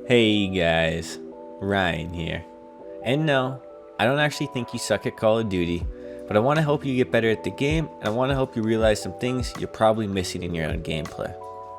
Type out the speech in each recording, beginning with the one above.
Hey guys, Ryan here. And no, I don't actually think you suck at Call of Duty, but I want to help you get better at the game, and I want to help you realize some things you're probably missing in your own gameplay.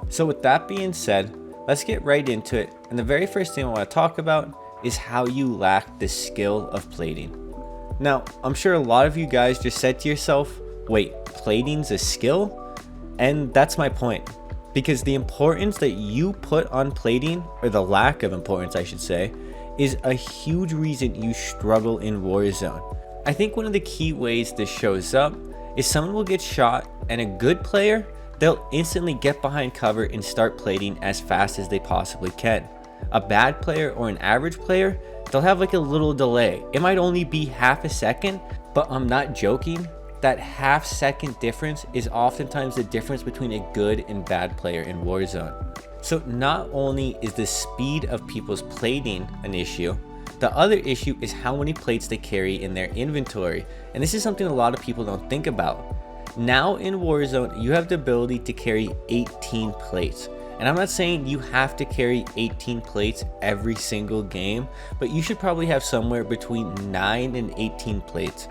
So with that being said, let's get right into it, and the very first thing I want to talk about is how you lack the skill of plating. Now, I'm sure a lot of you guys just said to yourself, wait, plating's a skill? And that's my point. Because the importance that you put on plating, or the lack of importance I should say, is a huge reason you struggle in Warzone. I think one of the key ways this shows up is someone will get shot, and a good player, they'll instantly get behind cover and start plating as fast as they possibly can. A bad player or an average player, they'll have like a little delay. It might only be half a second, but I'm not joking. That half second difference is oftentimes the difference between a good and bad player in Warzone. So not only is the speed of people's plating an issue, the other issue is how many plates they carry in their inventory. And this is something a lot of people don't think about. Now in Warzone, you have the ability to carry 18 plates. And I'm not saying you have to carry 18 plates every single game, but you should probably have somewhere between 9 and 18 plates.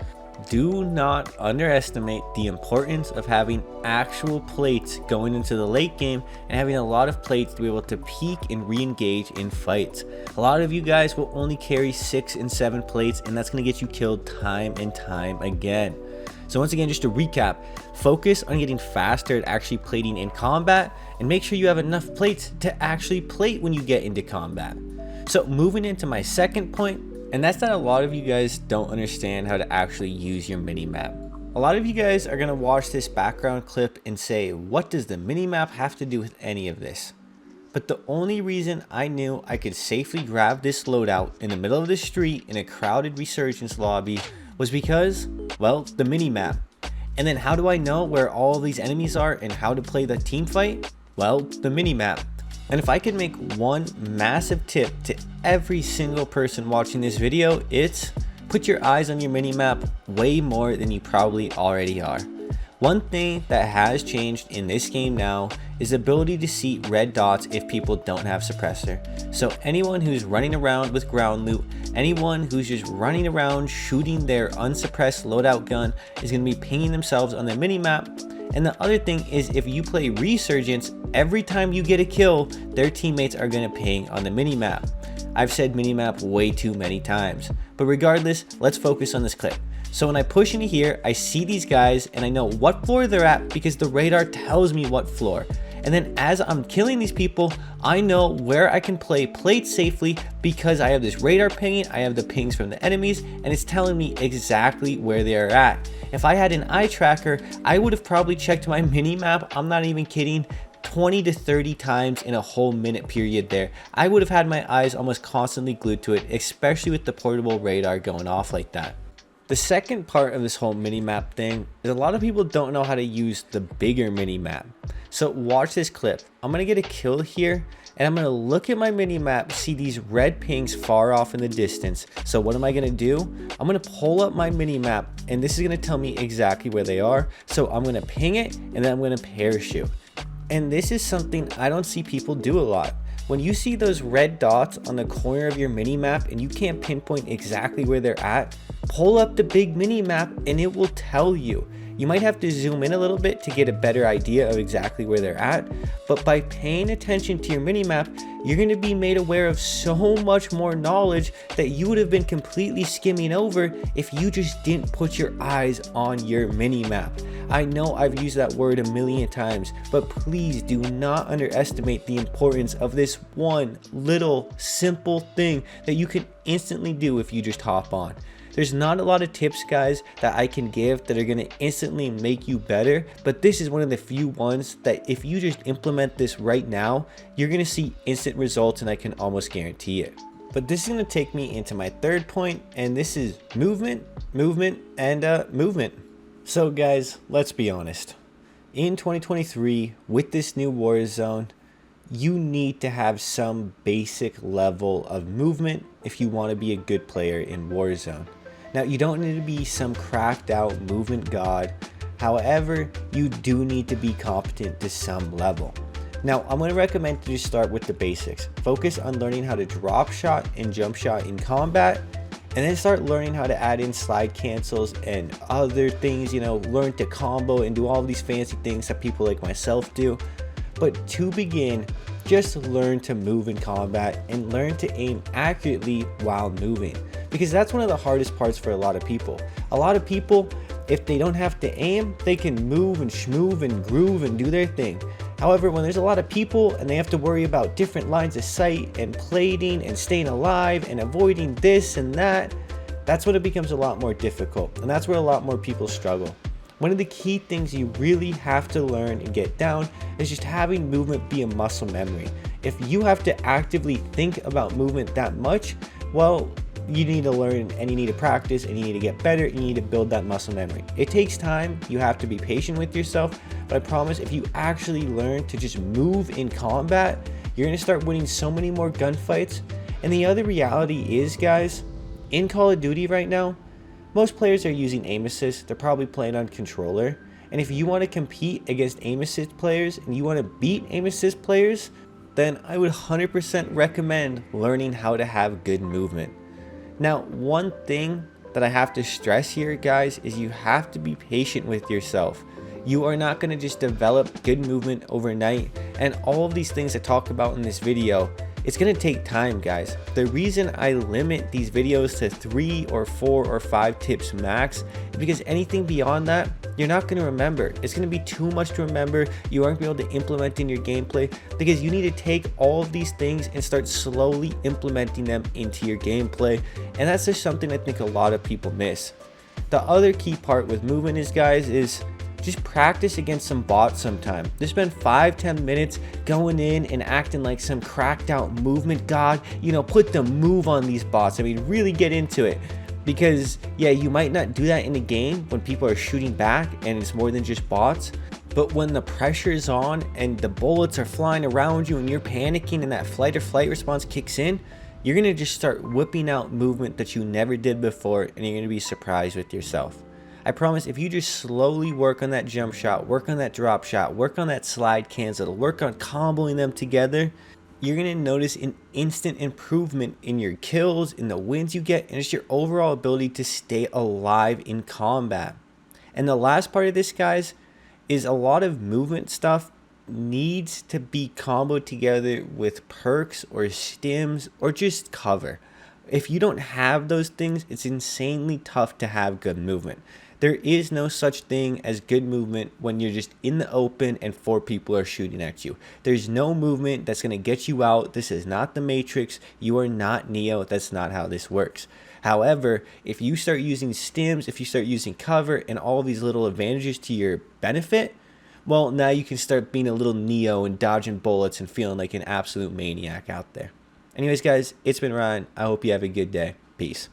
Do not underestimate the importance of having actual plates going into the late game and having a lot of plates to be able to peek and re-engage in fights. A lot of you guys will only carry 6 and 7 plates, and that's going to get you killed time and time again. So once again, just to recap, focus on getting faster at actually plating in combat, and make sure you have enough plates to actually plate when you get into combat. So moving into my second point, and that's that a lot of you guys don't understand how to actually use your minimap. A lot of you guys are going to watch this background clip and say, what does the minimap have to do with any of this? But the only reason I knew I could safely grab this loadout in the middle of the street in a crowded resurgence lobby was because, well, the minimap. And then how do I know where all these enemies are and how to play the team fight? Well, the minimap. And if I could make one massive tip to every single person watching this video, it's put your eyes on your minimap way more than you probably already are. One thing that has changed in this game now is the ability to see red dots if people don't have suppressor. So anyone who's running around with ground loot, anyone who's just running around shooting their unsuppressed loadout gun is going to be pinging themselves on the minimap. And the other thing is, if you play Resurgence, every time you get a kill, their teammates are going to ping on the minimap. I've said minimap way too many times, but regardless, let's focus on this clip. So when I push into here, I see these guys and I know what floor they're at because the radar tells me what floor. And then as I'm killing these people, I know where I can play plates safely because I have this radar pinging, I have the pings from the enemies, and it's telling me exactly where they are at. If I had an eye tracker, I would have probably checked my minimap, I'm not even kidding, 20 to 30 times in a whole minute period there. I would have had my eyes almost constantly glued to it, especially with the portable radar going off like that. The second part of this whole minimap thing is a lot of people don't know how to use the bigger minimap. So watch this clip. I'm going to get a kill here and I'm going to look at my minimap, see these red pings far off in the distance. So what am I going to do? I'm going to pull up my minimap and this is going to tell me exactly where they are. So I'm going to ping it and then I'm going to parachute. And this is something I don't see people do a lot. When you see those red dots on the corner of your minimap and you can't pinpoint exactly where they're at, pull up the big minimap and it will tell you. You might have to zoom in a little bit to get a better idea of exactly where they're at, but by paying attention to your minimap, you're going to be made aware of so much more knowledge that you would have been completely skimming over if you just didn't put your eyes on your minimap. I know I've used that word a million times, but please do not underestimate the importance of this one little simple thing that you can instantly do if you just hop on. There's not a lot of tips, guys, that I can give that are going to instantly make you better, but this is one of the few ones that if you just implement this right now, you're going to see instant results, and I can almost guarantee it. But this is going to take me into my third point, and this is movement, and movement. So guys, let's be honest. In 2023, with this new Warzone, you need to have some basic level of movement if you want to be a good player in Warzone. Now, you don't need to be some cracked out movement god. However, you do need to be competent to some level. Now, I'm going to recommend to just start with the basics. Focus on learning how to drop shot and jump shot in combat, and then start learning how to add in slide cancels and other things, learn to combo and do all these fancy things that people like myself do. But to begin, just learn to move in combat and learn to aim accurately while moving, because that's one of the hardest parts for a lot of people. A lot of people, if they don't have to aim, they can move and schmoove and groove and do their thing. However, when there's a lot of people and they have to worry about different lines of sight and plating and staying alive and avoiding this and that, that's when it becomes a lot more difficult, and that's where a lot more people struggle. One of the key things you really have to learn and get down is just having movement be a muscle memory. If you have to actively think about movement that much, well, you need to learn and you need to practice and you need to get better and you need to build that muscle memory. It takes time, you have to be patient with yourself, but I promise if you actually learn to just move in combat, you're going to start winning so many more gunfights. And the other reality is, guys, in Call of Duty right now, most players are using aim assist. They're probably playing on controller. And if you want to compete against aim assist players and you want to beat aim assist players, then I would 100% recommend learning how to have good movement. Now, one thing that I have to stress here, guys, is you have to be patient with yourself. You are not going to just develop good movement overnight, and all of these things I talk about in this video, it's going to take time, guys. The reason I limit these videos to 3 or 4 or 5 tips max is because anything beyond that, you're not going to remember. It's going to be too much to remember. You aren't going to be able to implement in your gameplay, because you need to take all of these things and start slowly implementing them into your gameplay. And that's just something I think a lot of people miss. The other key part with movement is, guys, is just practice against some bots sometime. Just spend 5-10 minutes going in and acting like some cracked out movement god. Put the move on these bots. I mean, really get into it. Because, yeah, you might not do that in a game when people are shooting back and it's more than just bots. But when the pressure is on and the bullets are flying around you and you're panicking and that fight or flight response kicks in, you're going to just start whipping out movement that you never did before, and you're going to be surprised with yourself. I promise if you just slowly work on that jump shot, work on that drop shot, work on that slide cancel, work on comboing them together, you're going to notice an instant improvement in your kills, in the wins you get, and just your overall ability to stay alive in combat. And the last part of this, guys, is a lot of movement stuff needs to be comboed together with perks or stims or just cover. If you don't have those things, it's insanely tough to have good movement. There is no such thing as good movement when you're just in the open and 4 people are shooting at you. There's no movement that's going to get you out. This is not the Matrix. You are not Neo. That's not how this works. However, if you start using stims, if you start using cover and all these little advantages to your benefit, well, now you can start being a little Neo and dodging bullets and feeling like an absolute maniac out there. Anyways, guys, it's been Ryan. I hope you have a good day. Peace.